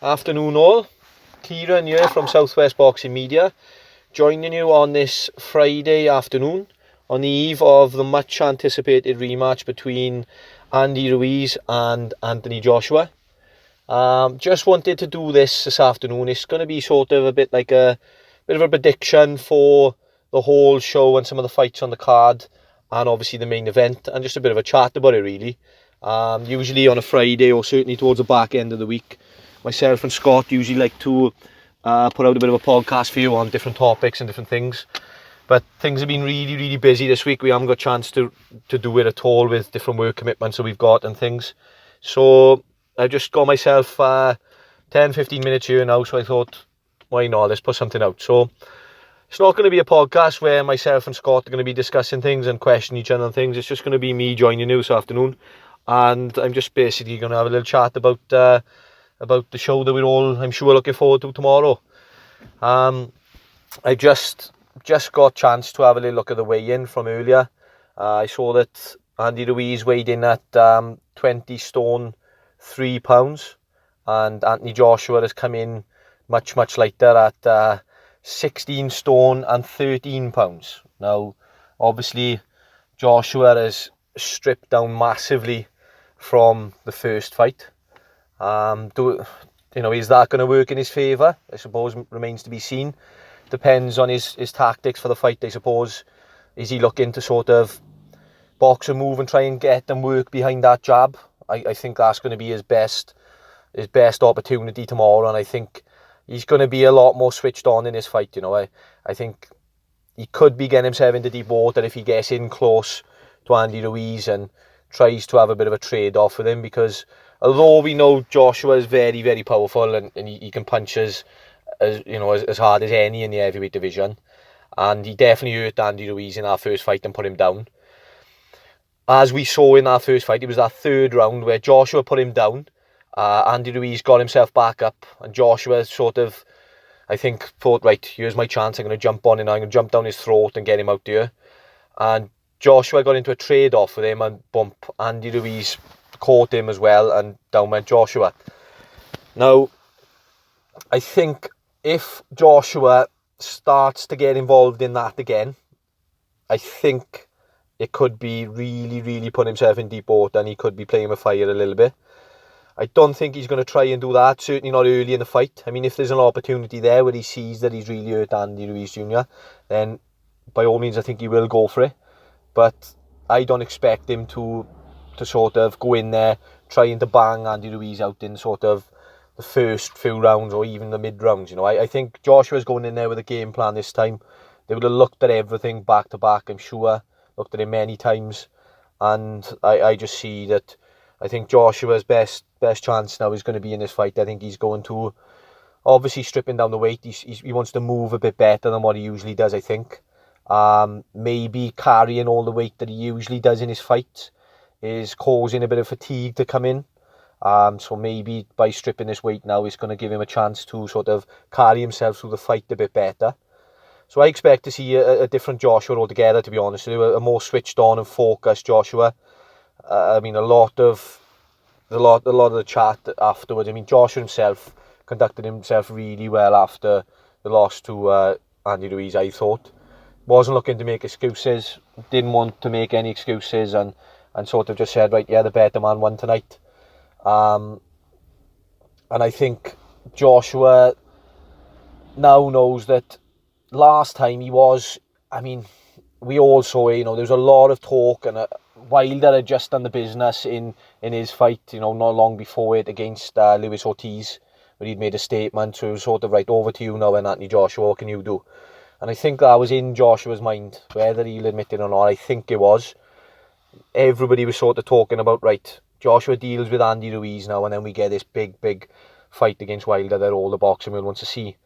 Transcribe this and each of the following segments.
Afternoon all, Ciaran here from Southwest Boxing Media, joining you on this Friday afternoon on the eve of the much anticipated rematch between Andy Ruiz and Anthony Joshua. Just wanted to do this afternoon. It's going to be sort of a bit like a bit of a prediction for the whole show and some of the fights on the card, and obviously the main event, and just a bit of a chat about it really. Usually on a Friday, or certainly towards the back end of the week, myself and Scott usually like to put out a bit of a podcast for you on different topics and different things. But things have been really busy this week. We haven't got a chance to do it at all with different work commitments that we've got and things. So I just got myself 10-15 minutes here now, so I thought, why not, let's put something out. So it's not going to be a podcast where myself and Scott are going to be discussing things and questioning each other on things. It's just going to be me joining you this afternoon, and I'm just basically going to have a little chat about the show that we're all, I'm sure, looking forward to tomorrow. I just got a chance to have a little look at the weigh-in from earlier. I saw that Andy Ruiz weighed in at 20 stone 3 pounds, and Anthony Joshua has come in much lighter at 16 stone and 13 pounds. Now, obviously, Joshua has stripped down massively from the first fight. Is that going to work in his favour? I suppose remains to be seen. Depends on his tactics for the fight, I suppose. Is he looking to sort of box a move and try and get and work behind that jab? I think that's going to be his best opportunity tomorrow, and I think he's going to be a lot more switched on in his fight. I think he could be getting himself into deep water if he gets in close to Andy Ruiz and tries to have a bit of a trade-off with him, because although we know Joshua is very powerful and he can punch as hard as any in the heavyweight division, and he definitely hurt Andy Ruiz in our first fight and put him down. As we saw in our first fight, it was that third round where Joshua put him down. Andy Ruiz got himself back up, and Joshua sort of, I think, thought, right, here's my chance, I'm going to jump on him, I'm going to jump down his throat and get him out there. And Joshua got into a trade-off with him and bump. Andy Ruiz caught him as well, and down went Joshua. Now, I think if Joshua starts to get involved in that again, I think it could be really putting himself in deep water, and he could be playing with fire a little bit. I don't think he's going to try and do that, certainly not early in the fight. I mean, if there's an opportunity there where he sees that he's really hurt Andy Ruiz Jr., then by all means I think he will go for it. But I don't expect him to sort of go in there trying to bang Andy Ruiz out in sort of the first few rounds or even the mid rounds. I think Joshua's going in there with a game plan this time. They would have looked at everything back to back, I'm sure, looked at it many times, and I just see that I think Joshua's best chance now is going to be in this fight. I think he's going to, obviously stripping down the weight, he wants to move a bit better than what he usually does, I think. Maybe carrying all the weight that he usually does in his fights is causing a bit of fatigue to come in. So maybe by stripping this weight now, it's going to give him a chance to sort of carry himself through the fight a bit better. So I expect to see a different Joshua altogether, to be honest with you, a more switched on and focused Joshua. I mean, a lot of the chat afterwards. I mean, Joshua himself conducted himself really well after the loss to Andy Ruiz, I thought. Wasn't looking to make excuses, didn't want to make any excuses, and sort of just said, right, yeah, the better man won tonight. And I think Joshua now knows that last time he was, I mean, we all saw, there was a lot of talk, and Wilder had just done the business in his fight, not long before it against Luis Ortiz, where he'd made a statement, so it was sort of, right, over to you now, and Anthony Joshua, what can you do? And I think that was in Joshua's mind, whether he'll admit it or not. I think it was. Everybody was sort of talking about, right, Joshua deals with Andy Ruiz now, and then we get this big fight against Wilder that all the boxing world wants to see.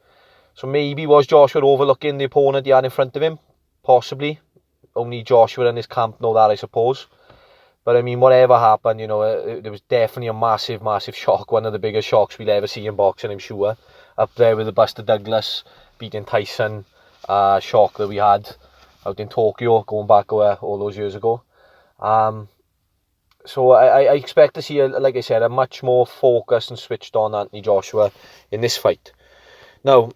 So maybe was Joshua overlooking the opponent he had in front of him? Possibly. Only Joshua and his camp know that, I suppose. But I mean, whatever happened, there was definitely a massive shock. One of the biggest shocks we'll ever see in boxing, I'm sure. Up there with the Buster Douglas beating Tyson shock that we had out in Tokyo, going back all those years ago. So I expect to see, like I said, a much more focused and switched on Anthony Joshua in this fight. Now,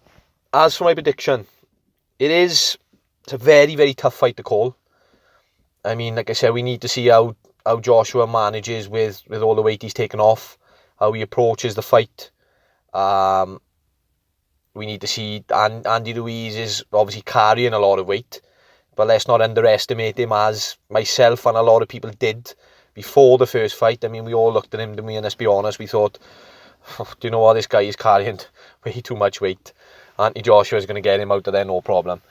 as for my prediction, it's a very, very tough fight to call. I mean, like I said, we need to see how Joshua manages with all the weight he's taken off, how he approaches the fight. We need to see, Andy Ruiz is obviously carrying a lot of weight, but let's not underestimate him, as myself and a lot of people did before the first fight. I mean, we all looked at him, didn't we? And let's be honest, we thought, oh, do you know what, this guy is carrying way too much weight. Anthony Joshua is going to get him out of there, no problem.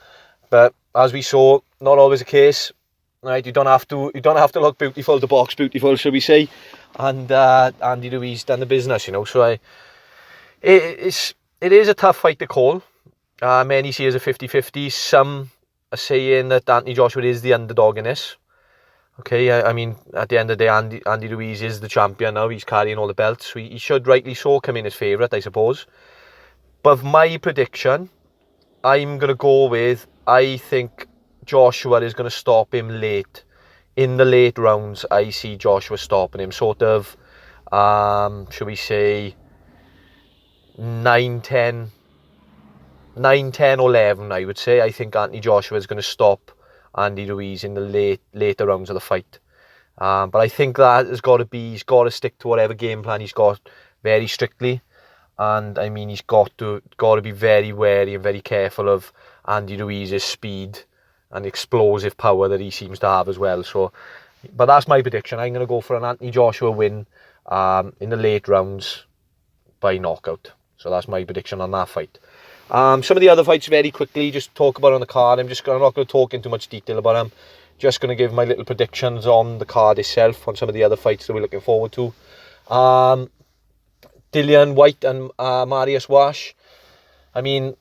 But as we saw, not always the case. Right, you don't have to look beautiful to box beautiful, shall we say? And Andy Ruiz done the business, you know. So it is a tough fight to call. Many see it as a 50-50. Some are saying that Anthony Joshua is the underdog in this. Okay, I mean, at the end of the day, Andy Ruiz is the champion now. He's carrying all the belts. So he should rightly so come in as favourite, I suppose. But my prediction, I'm going to go with, I think Joshua is going to stop him late. In the late rounds, I see Joshua stopping him. Sort of, should we say, 9-10 or 11, I would say. I think Anthony Joshua is going to stop Andy Ruiz in the later rounds of the fight. But I think that has got to be, he's got to stick to whatever game plan he's got very strictly. And I mean, he's got to be very wary and very careful of Andy Ruiz's speed and explosive power that he seems to have as well. So, but that's my prediction. I'm going to go for an Anthony Joshua win in the late rounds by knockout. So that's my prediction on that fight. Some of the other fights very quickly, just talk about on the card. I'm not going to talk in too much detail about them. Just going to give my little predictions on the card itself, on some of the other fights that we're looking forward to. Dillian Whyte and Marius Wash. I mean,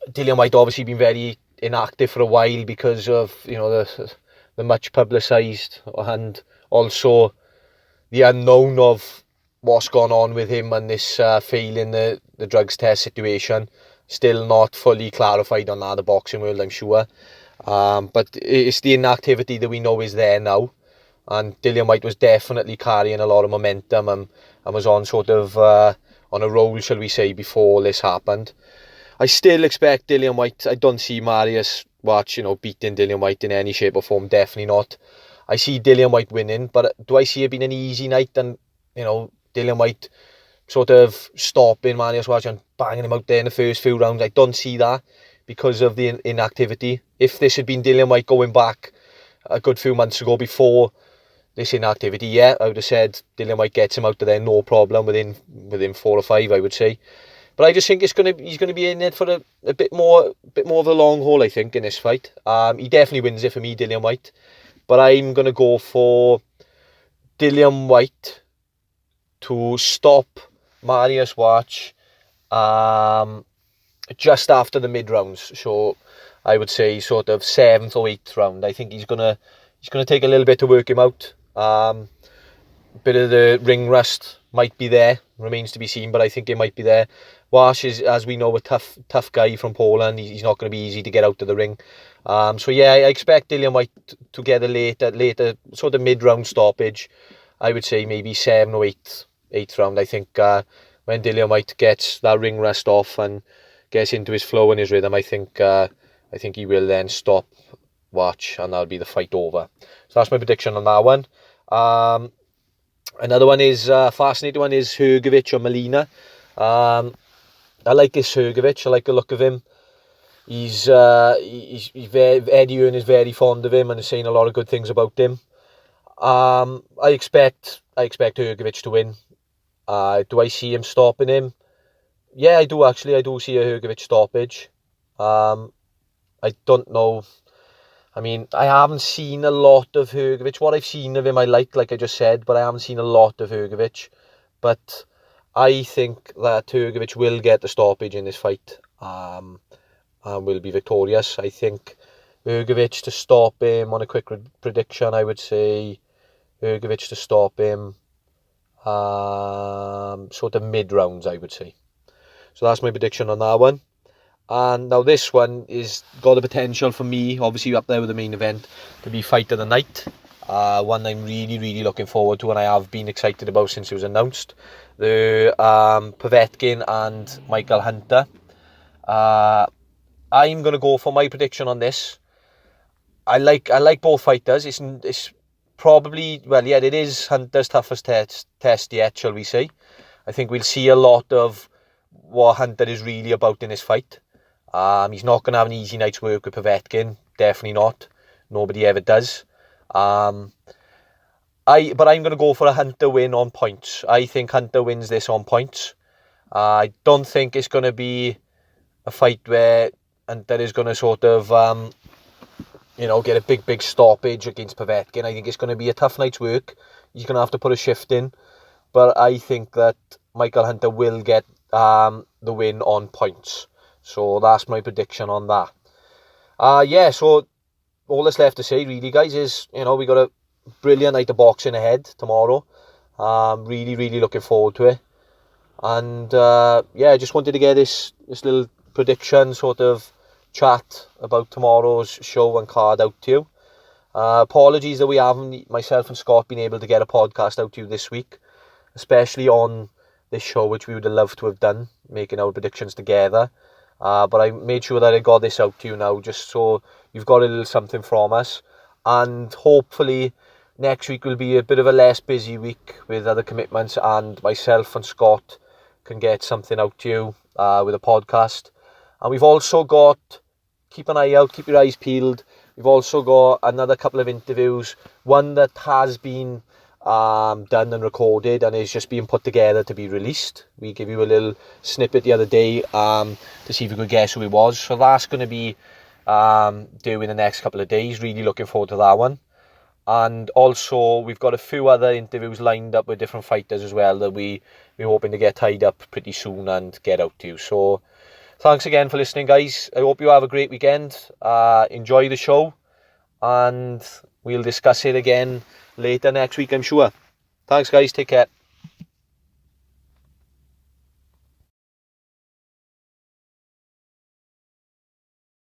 Dillian Whyte obviously been very inactive for a while because of, you know, the much publicised and also the unknown of what's gone on with him and this failing the drugs test situation. Still not fully clarified on that, the boxing world, I'm sure. But it's the inactivity that we know is there now. And Dillian Whyte was definitely carrying a lot of momentum and was on sort of on a roll, shall we say, before this happened. I still expect Dillian Whyte. I don't see Marius Wash, beating Dillian Whyte in any shape or form. Definitely not. I see Dillian Whyte winning, but do I see it being an easy night and, Dillian Whyte sort of stopping Marius Wash and banging him out there in the first few rounds? I don't see that because of the inactivity. If this had been Dillian Whyte going back a good few months ago before this inactivity, yeah, I would have said Dillian Whyte gets him out of there, no problem, within 4 or 5, I would say. But I just think he's going to be in it for a bit more of a long haul, I think, in this fight. He definitely wins it for me, Dillian Whyte. But I'm going to go for Dillian Whyte to stop Marius Wash just after the mid-rounds. So I would say sort of 7th or 8th round. I think he's going to take a little bit to work him out. Bit of the ring rust might be there, remains to be seen, but I think it might be there. Wash is, as we know, a tough guy from Poland. He's not going to be easy to get out of the ring. So yeah, I expect Dillian Whyte to get a later sort of mid-round stoppage. I would say maybe 7th or 8th round. I think when Dillian Whyte gets that ring rust off and gets into his flow and his rhythm, I think he will then stop Wash and that'll be the fight over. So that's my prediction on that one. Another one is fascinating one is Hrgovic or Molina. I like this Hrgovic. I like the look of him. He's very, Eddie Hearn is very fond of him and is saying a lot of good things about him. I expect Hrgovic to win. Do I see him stopping him? Yeah, I do actually. I do see a Hrgovic stoppage. I don't know. I mean, I haven't seen a lot of Hrgovic. What I've seen of him I like I just said, but I haven't seen a lot of Hrgovic. But I think that Hrgovic will get the stoppage in this fight and will be victorious. I think Hrgovic to stop him, on a quick prediction, I would say Hrgovic to stop him sort of mid-rounds, I would say. So that's my prediction on that one. And now this one is got the potential for me, obviously up there with the main event, to be fight of the night. One I'm really looking forward to, and I have been excited about since it was announced. The Povetkin and Michael Hunter. I'm going to go for my prediction on this. I like both fighters. It's probably, well, yeah, it is Hunter's toughest test yet, shall we say. I think we'll see a lot of what Hunter is really about in this fight. He's not going to have an easy night's work with Povetkin. Definitely not. Nobody ever does. But I'm going to go for a Hunter win on points. I think Hunter wins this on points. I don't think it's going to be a fight where Hunter is going to sort of, get a big stoppage against Povetkin. I think it's going to be a tough night's work. He's going to have to put a shift in. But I think that Michael Hunter will get the win on points. So that's my prediction on that. So all that's left to say, really, guys, is, we got a brilliant night of boxing ahead tomorrow. Really looking forward to it. And, I just wanted to get this little prediction sort of chat about tomorrow's show and card out to you. Apologies that we haven't, myself and Scott, been able to get a podcast out to you this week, especially on this show, which we would have loved to have done, making our predictions together. But I made sure that I got this out to you now, just so you've got a little something from us. And hopefully next week will be a bit of a less busy week with other commitments, and myself and Scott can get something out to you with a podcast. And we've also got, keep an eye out, keep your eyes peeled, we've also got another couple of interviews, one that has been done and recorded and is just being put together to be released. We gave you a little snippet the other day to see if you could guess who it was. So that's going to be due in the next couple of days. Really looking forward to that one. And also we've got a few other interviews lined up with different fighters as well that we're hoping to get tied up pretty soon and get out to you. So thanks again for listening, guys. I hope you have a great weekend. Enjoy the show, and we'll discuss it again later next week, I'm sure. Thanks, guys. Take care.